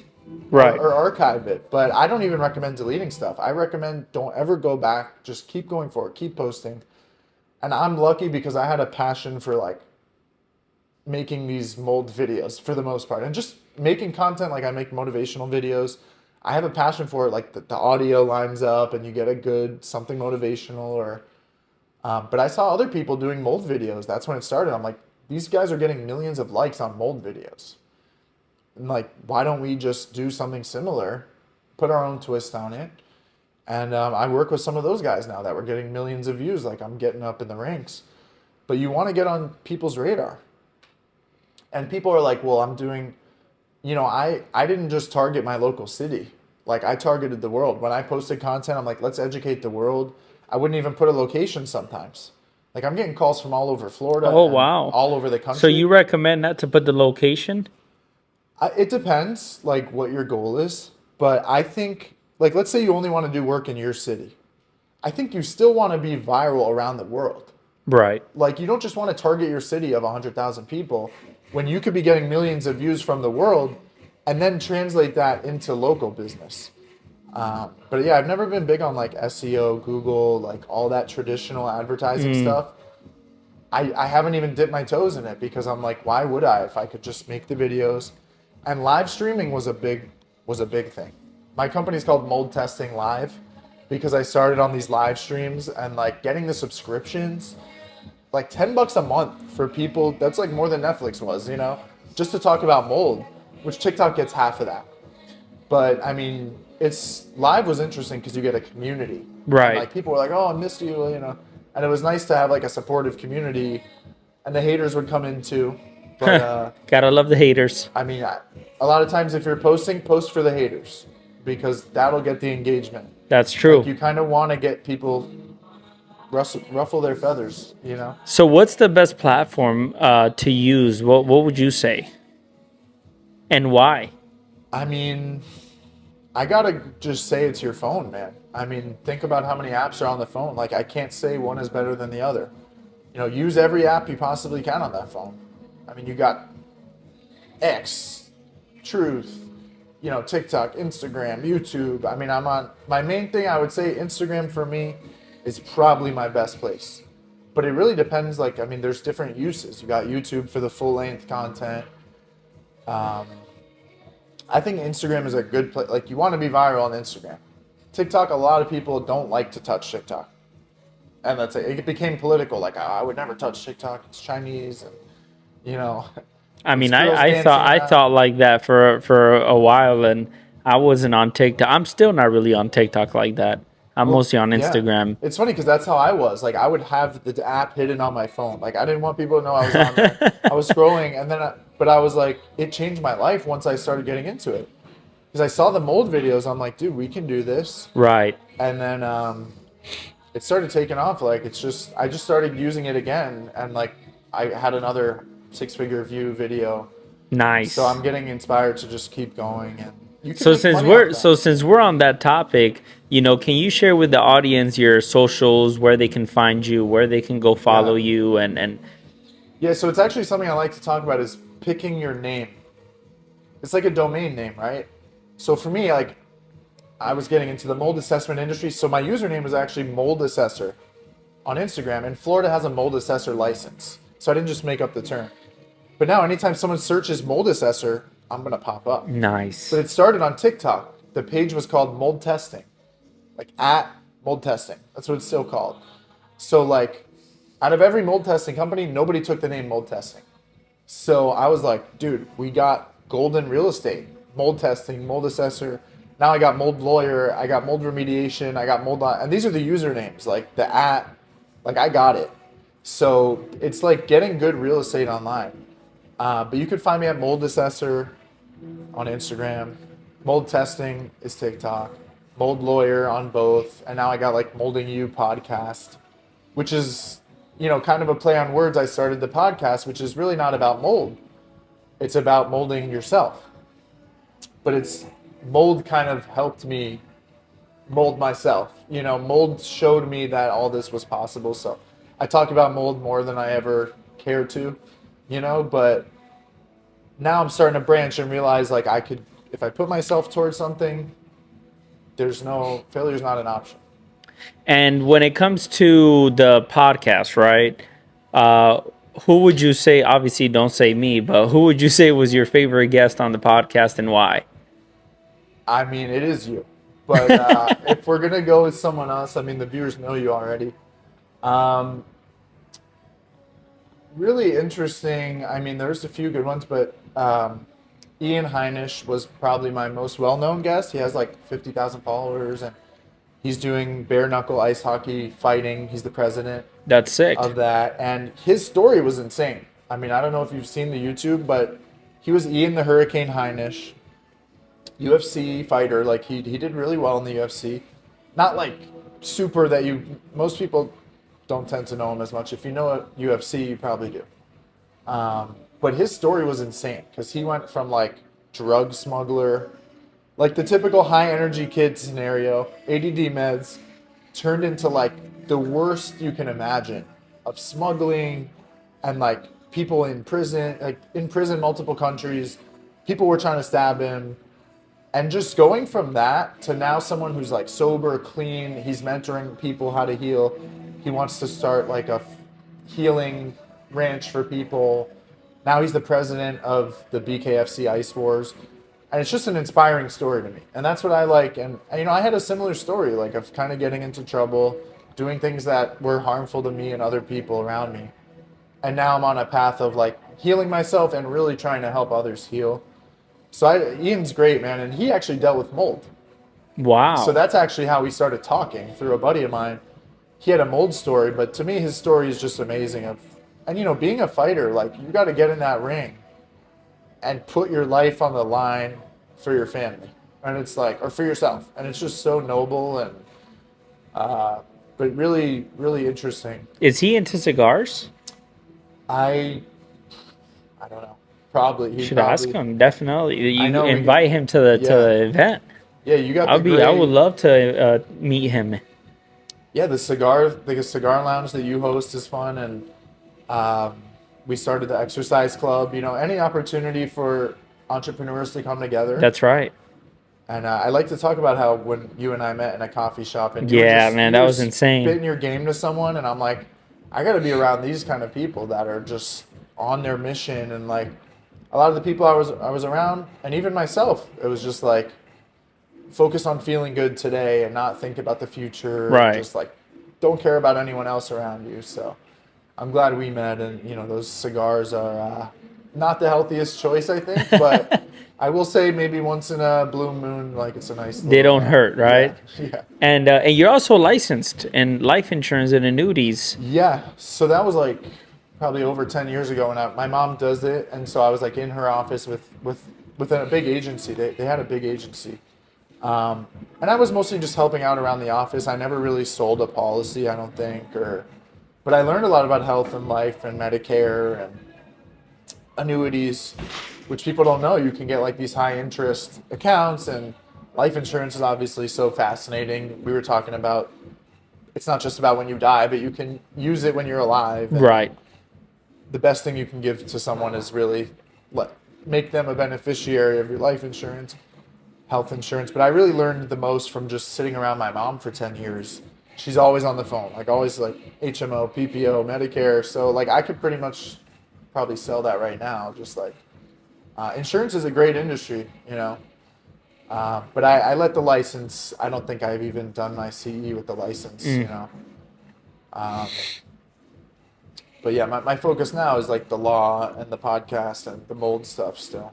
Right. or archive it. But I don't even recommend deleting stuff. I recommend don't ever go back. Just keep going forward, keep posting. And I'm lucky because I had a passion for like making these mold videos for the most part and just making content. Like I make motivational videos. I have a passion for it. Like the audio lines up and you get a good something motivational or but I saw other people doing mold videos. That's when it started. I'm like, these guys are getting millions of likes on mold videos. And like, why don't we just do something similar, put our own twist on it? And I work with some of those guys now that were getting millions of views. Like I'm getting up in the ranks. But you want to get on people's radar. And people are like, well, I'm doing, I didn't just target my local city. Like I targeted the world. When I posted content, I'm like, let's educate the world. I wouldn't even put a location sometimes. Like I'm getting calls from all over Florida Oh and wow. all over the So you country. recommend not to put the location? It depends, like what your goal is. But I think, like, let's say you only want to do work in your city. I think you still want to be viral around the world. Right. Like, you don't just want to target your city of 100,000 people when you could be getting millions of views from the world and then translate that into local business. But yeah, I've never been big on like SEO, Google, like all that traditional advertising Mm, stuff. I haven't even dipped my toes in it because I'm like, why would I if I could just make the videos? And live streaming was a big thing. My company's called Mold Testing Live because I started on these live streams and like getting the subscriptions, like $10 a month for people. That's like more than Netflix was, just to talk about mold, which TikTok gets half of that. But I mean, it's live was interesting because you get a community, and right. like people were like, "Oh, I missed you," and it was nice to have like a supportive community, and the haters would come in too. But Gotta love the haters. I mean, a lot of times if you're posting, post for the haters because that'll get the engagement. That's Like true. you kind of want to get people ruffle their feathers. So what's the best platform to use? What would you say? And why? I mean, I gotta just say it's your phone, man. I mean, think about how many apps are on the phone. Like, I can't say one is better than the other. Use every app you possibly can on that phone. I mean, you got X, Truth, TikTok, Instagram, YouTube. I mean, my main thing I would say Instagram for me is probably my best place. But it really depends. Like, I mean, there's different uses. You got YouTube for the full length content. Um, I think Instagram is a good place. Like, you want to be viral on Instagram. TikTok, a lot of people don't like to touch TikTok. And that's it. It became political. Like, "Oh, I would never touch TikTok. It's Chinese. And, you know, I it's mean, girls I thought dancing I around." thought like that for a while, and I wasn't on TikTok. I'm still not really on TikTok like that. I'm Well, mostly on yeah. Instagram. It's funny because that's how I was. Like, I would have the app hidden on my phone. Like, I didn't want people to know I was on there. I was scrolling, and then, but I was like, it changed my life once I started getting into it. Because I saw the mold videos. I'm like, dude, we can do this. Right. And then it started taking off. Like, I just started using it again. And, like, I had another 6-figure view video. So Nice. I'm getting inspired to just keep going. And you can make money off that. So since we're on that topic, can you share with the audience your socials, where they can find you, where they can go follow Yeah. you, and Yeah, so it's actually something I like to talk about is picking your name. It's like a domain name, right? So for me, like, I was getting into the mold assessment industry. So my username was actually Mold Assessor on Instagram, and Florida has a Mold Assessor license. So I didn't just make up the term. But now, anytime someone searches Mold Assessor, I'm going to pop up. But nice. it started on TikTok. The page was called Mold Testing, like at Mold Testing. That's what it's still called. So, like, out of every mold testing company, nobody took the name Mold Testing. So I was like, dude, we got golden real estate, mold testing, mold assessor. Now I got mold lawyer, I got mold remediation, I got mold, and these are the usernames, like the at, like I got it. So it's like getting good real estate online. But you could find me at Mold Assessor on Instagram. Mold Testing is TikTok. Mold Lawyer on both. And now I got like Molding You podcast, which is, kind of a play on words. I started the podcast, which is really not about mold. It's about molding yourself. But mold kind of helped me mold myself. Mold showed me that all this was possible. So I talk about mold more than I ever cared to, but now I'm starting to branch and realize like I could, if I put myself towards something, failure's not an option. And when it comes to the podcast, right? Uh, who would you say? Obviously, don't say me, but who would you say was your favorite guest on the podcast, and why? I mean, it is you. But if we're going to go with someone else, I mean, the viewers know you already. Um, Really interesting. I mean, there's a few good ones, but Ian Heinisch was probably my most well-known guest. He has like 50,000 followers, and he's doing bare knuckle ice hockey fighting. He's the president That's sick. of that, and his story was insane. I mean, I don't know if you've seen the YouTube, but he was Ian the Hurricane Heinisch, UFC fighter. Like he did really well in the UFC. Not like super that most people don't tend to know him as much. If you know UFC, you probably do. But his story was insane because he went from like drug smuggler, like the typical high energy kid scenario, ADD meds, turned into like the worst you can imagine of smuggling and like people in prison, like in prison, multiple countries. People were trying to stab him. And just going from that to now someone who's like sober, clean, he's mentoring people how to heal. He wants to start like a healing ranch for people. Now he's the president of the BKFC Ice Wars. And it's just an inspiring story to me. And that's what I like. And, you know, I had a similar story, like of kind of getting into trouble, doing things that were harmful to me and other people around me. And now I'm on a path of like healing myself and really trying to help others heal. So Ian's great, man, and he actually dealt with mold. So Wow. that's actually how we started talking through a buddy of mine. He had a mold story, but to me, his story is just amazing. And you know, being a fighter, like you got to get in that ring and put your life on the line for your family, and it's like, or for yourself, and it's just so noble and, but really, really interesting. Is he into cigars? I, I don't know. Probably he Should ask probably. him. Definitely. I You know invite him to yeah, the event. yeah. You got the I would gray. love to meet him. Yeah, the cigar lounge that you host is fun, and um, we started the exercise club. You know, any opportunity for entrepreneurs to come together. That's right. And I like to talk about how when you and I met in a coffee shop, and Yeah, man, you that were was insane. spitting your game to someone, and I'm like, I got to be around these kind of people that are just on their mission, and like a lot of the people I was around, and even myself, it was just like focus on feeling good today and not think about the future and Right. just like don't care about anyone else around you. So I'm glad we met, and you know those cigars are not the healthiest choice, I think, but I will say maybe once in a blue moon, like it's a nice They little don't hurt, yeah, right? yeah, And you're also licensed in life insurance and annuities. yeah. So that was like probably over 10 years ago, and my mom does it, and so I was like in her office with a big agency. They had a big agency. Um, and I was mostly just helping out around the office. I never really sold a policy, I don't think, but I learned a lot about health and life and Medicare and annuities, which people don't know. You can get like these high interest accounts, and life insurance is obviously so fascinating. We were talking about it's not just about when you die, but you can use it when you're alive. And Right. the best thing you can give to someone is really let make them a beneficiary of your life insurance, health insurance. But I really learned the most from just sitting around my mom for 10 years. She's always on the phone, like always like HMO, PPO, Medicare. So like I could pretty much probably sell that right now. Just like insurance is a great industry, you know. But I let the license. I don't think I've even done my CE with the license, you know. Um, but yeah, my focus now is like the law and the podcast and the mold stuff still.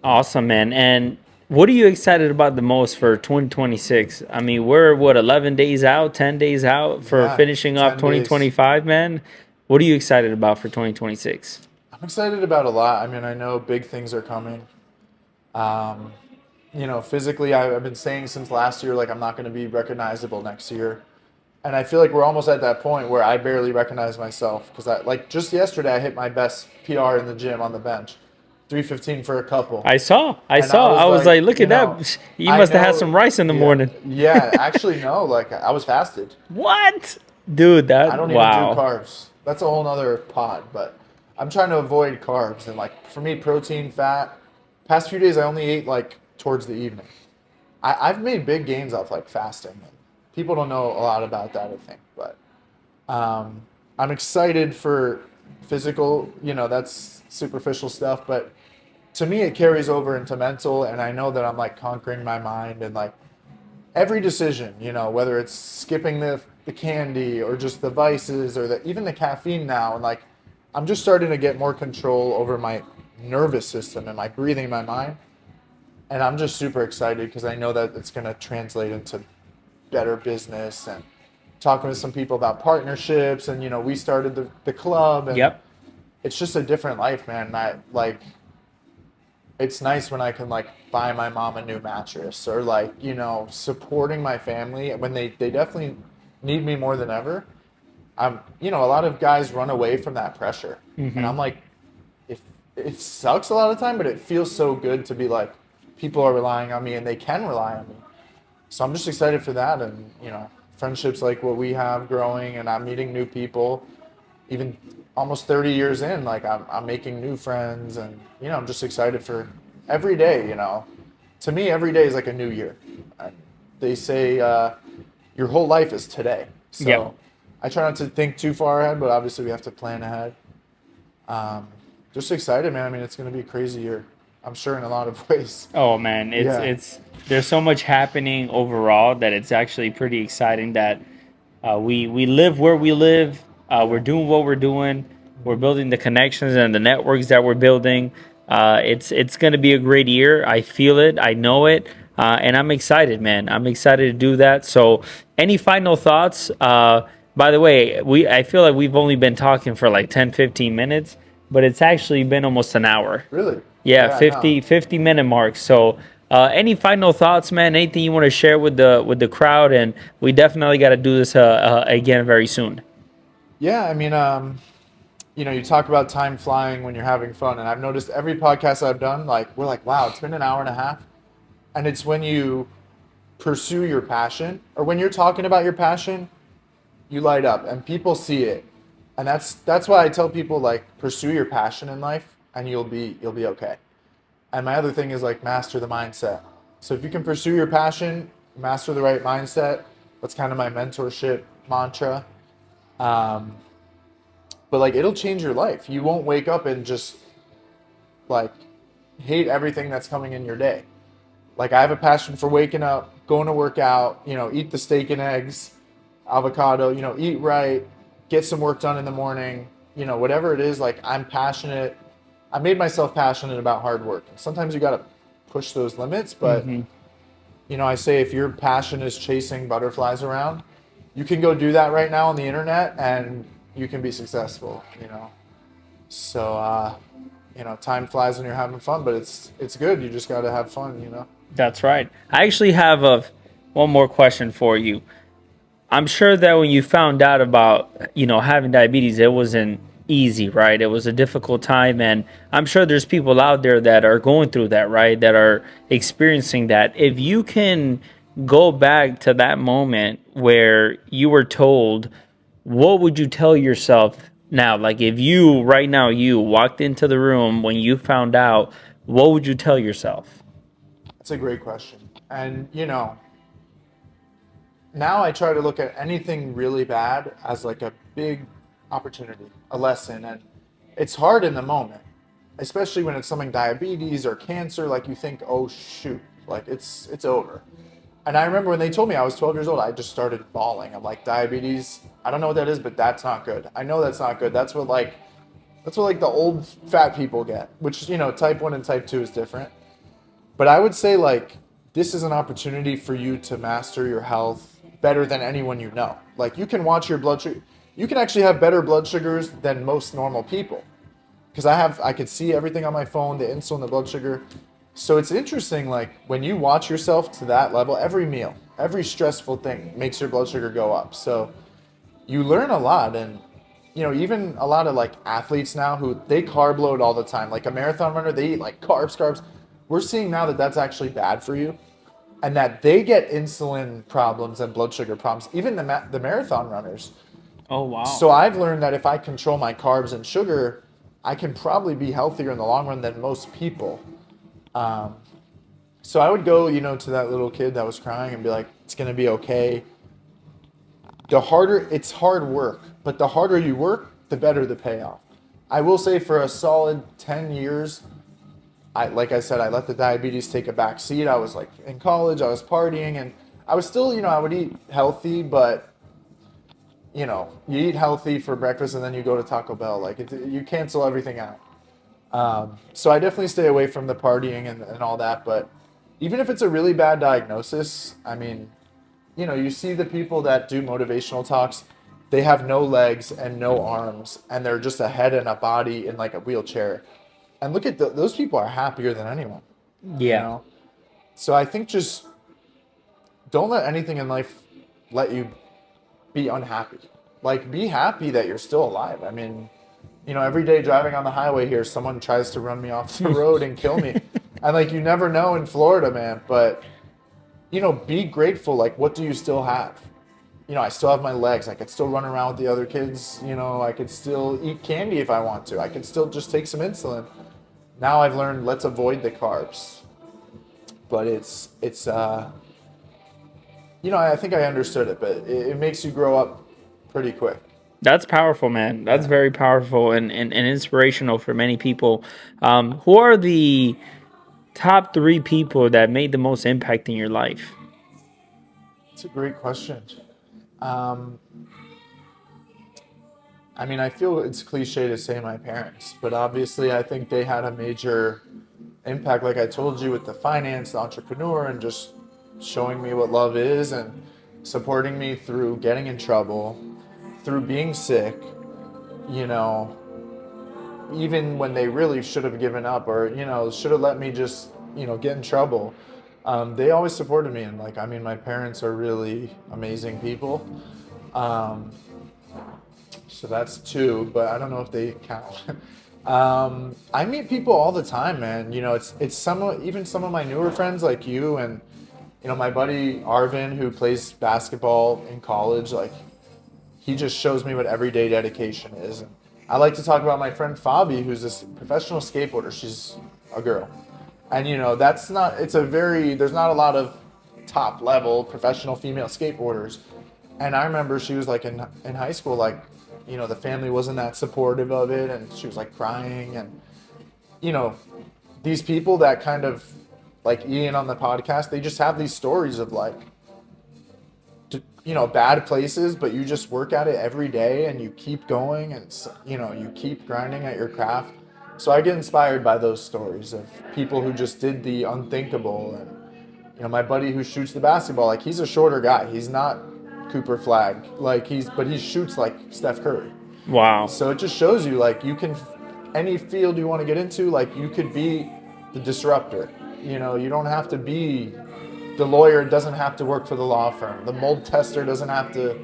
Awesome, man. And what are you excited about the most for 2026? I mean, we're what, 11 days out, 10 days out for Yeah, finishing up 10 days. 2025, man. What are you excited about for 2026? I'm excited about a lot. I mean, I know big things are coming. Um, you know, physically, I've been saying since last year, like I'm not going to be recognizable next year. And I feel like we're almost at that point where I barely recognize myself because I like just yesterday I hit my best PR in the gym on the bench, 315 for a couple. I And I saw. was I was like, like, look you at know, that. You I must have had some know, rice in the yeah, morning. yeah. Actually, no, like I was fasted. What? Dude, I that, don't even do wow. carbs. That's a whole nother pod, but I'm trying to avoid carbs and like for me, protein, fat. Past few days, I only ate like towards the evening. I've made big gains off like fasting. People don't know a lot about that, I think, but um, I'm excited for physical. You know, that's superficial stuff, but to me, it carries over into mental, and I know that I'm like conquering my mind and like every decision. You know, whether it's skipping the candy or just the vices or even the caffeine now, and like I'm just starting to get more control over my nervous system and my breathing, my mind. And I'm just super excited because I know that it's going to translate into better business and talking with some people about partnerships. And, you know, we started the club and Yep. it's just a different life, man. I like, it's nice when I can like buy my mom a new mattress, or like, supporting my family when they definitely need me more than ever. A lot of guys run away from that pressure. And Hmm. I'm like, if it sucks a lot of the time, but it feels so good to be like, people are relying on me and they can rely on me. So I'm just excited for that. And, friendships like what we have growing, and I'm meeting new people, even almost 30 years in, like I'm making new friends, and, I'm just excited for every day. To me, every day is like a new year. And they say your whole life is today. Yep. So I try not to think too far ahead, but obviously we have to plan ahead. Um, just excited, man. I mean, it's going to be a crazy year, I'm sure, in a lot of ways. Oh man, it's Yeah. it's there's so much happening overall that it's actually pretty exciting that we live where we live. We're Yeah. doing what we're doing. We're Hmm. building the connections and the networks that we're building. It's going to be a great year. I feel it. I know it. And I'm excited, man. I'm excited to do that. So, any final thoughts? By the way, I feel like we've only been talking for like 10, 15 minutes, but it's actually been almost an hour. Really? Yeah, Yeah, no. 50 minute mark. So, any final thoughts, man? Anything you want to share with the crowd? And we definitely got to do this again very soon. Yeah, I mean, you talk about time flying when you're having fun, and I've noticed every podcast I've done, like we're like, wow, it's been an hour and a half, and it's when you pursue your passion, or when you're talking about your passion, you light up, and people see it, and that's why I tell people, like, pursue your passion in life, and you'll be okay. And my other thing is like master the mindset. So if you can pursue your passion, master the right mindset. That's kind of my mentorship mantra. Um, but like it'll change your life. You won't wake up and just like hate everything that's coming in your day. Like I have a passion for waking up, going to work out, eat the steak and eggs, avocado, eat right, get some work done in the morning, whatever it is, like I'm passionate. I made myself passionate about hard work. Sometimes you got to push those limits, but Hmm. I say if your passion is chasing butterflies around, you can go do that right now on the internet and you can be successful. So, time flies when you're having fun, but it's good. You just got to have fun. That's right. I actually have one more question for you. I'm sure that when you found out about having diabetes, it wasn't easy, right? It was a difficult time, and I'm sure there's people out there that are going through that, right? That are experiencing that. If you can go back to that moment where you were told, what would you tell yourself now? Like if you right now you walked into the room when you found out, what would you tell yourself? That's a great question. And, now I try to look at anything really bad as like a big opportunity, a lesson. And it's hard in the moment, especially when it's something diabetes or cancer. Like you think, oh shoot, like it's over. And I remember when they told me I was 12 years old, I just started bawling. I'm like, diabetes, I don't know what that is, but that's not good. I know that's not good. That's what like the old fat people get, which, type 1 and type 2 is different. But I would say like this is an opportunity for you to master your health better than anyone you know. Like you can watch your blood sugar. You can actually have better blood sugars than most normal people. Because I could see everything on my phone, the insulin, the blood sugar. So it's interesting, like when you watch yourself to that level, every meal, every stressful thing makes your blood sugar go up. So you learn a lot. And even a lot of like athletes now who they carb load all the time, like a marathon runner, they eat like carbs. We're seeing now that that's actually bad for you, and that they get insulin problems and blood sugar problems, even the marathon runners. Oh wow. So I've learned that if I control my carbs and sugar, I can probably be healthier in the long run than most people. um, so I would go, to that little kid that was crying and be like, it's going to be okay. It's hard work, but the harder you work, the better the payoff. I will say for a solid 10 years, like I said, I let the diabetes take a back seat. I was like in college, I was partying, and I was still, I would eat healthy, but you eat healthy for breakfast and then you go to Taco Bell. Like you cancel everything out. So I definitely stay away from the partying and all that. But even if it's a really bad diagnosis, I mean, you see the people that do motivational talks, they have no legs and no arms, and they're just a head and a body in like a wheelchair. And look at those people are happier than anyone, you Yeah. know? So I think just don't let anything in life let you be unhappy. Like, be happy that you're still alive. I mean, every day driving on the highway here, someone tries to run me off the road and kill me. And, like, you never know in Florida, man. But, be grateful. Like, what do you still have? I still have my legs. I could still run around with the other kids. I could still eat candy if I want to. I could still just take some insulin. Now I've learned, let's avoid the carbs. But I think I understood it, but it makes you grow up pretty quick. That's powerful, man. That's Yeah. very powerful and inspirational for many people. Who are the top three people that made the most impact in your life? It's a great question. Um, I mean, I feel it's cliche to say my parents, but obviously I think they had a major impact, like I told you, with the finance, the entrepreneur, and just showing me what love is and supporting me through getting in trouble, through being sick, you know, even when they really should have given up or, should have let me just, get in trouble. They always supported me. And, like, I mean, my parents are really amazing people. Um, so that's two, but I don't know if they count. I meet people all the time, man. It's even some of my newer friends like you and my buddy Arvin who plays basketball in college. Like, he just shows me what everyday dedication is. And I like to talk about my friend Fabi, who's this professional skateboarder. She's a girl, and that's not. There's not a lot of top level professional female skateboarders. And I remember she was like in high school, like, the family wasn't that supportive of it, and she was like crying, and you know, these people that kind of like Ian on the podcast, they just have these stories of like, bad places, but you just work at it every day and you keep going and, you keep grinding at your craft. So I get inspired by those stories of people who just did the unthinkable. And, my buddy who shoots the basketball, like, he's a shorter guy. He's not Cooper Flag. Like, but he shoots like Steph Curry. Wow. So it just shows you, like, any field you want to get into, like, you could be the disruptor. You don't have to be the lawyer, doesn't have to work for the law firm. The mold tester doesn't have to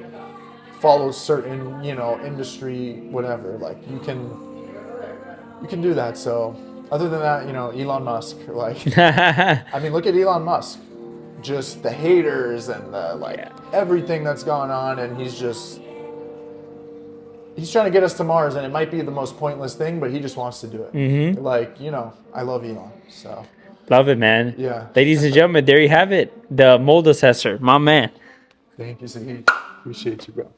follow certain, industry, whatever. Like, you can do that. So other than that, Elon Musk, like, I mean, look at Elon Musk. Just the haters and the, like, Yeah. everything that's gone on, and he's trying to get us to Mars, and it might be the most pointless thing, but he just wants to do it. Mm-hmm. Like, I love Elon, so Love it, man. yeah. Ladies and gentlemen, there you have it. The Mold Assessor, my man. Thank you, Sahid. Appreciate you, bro.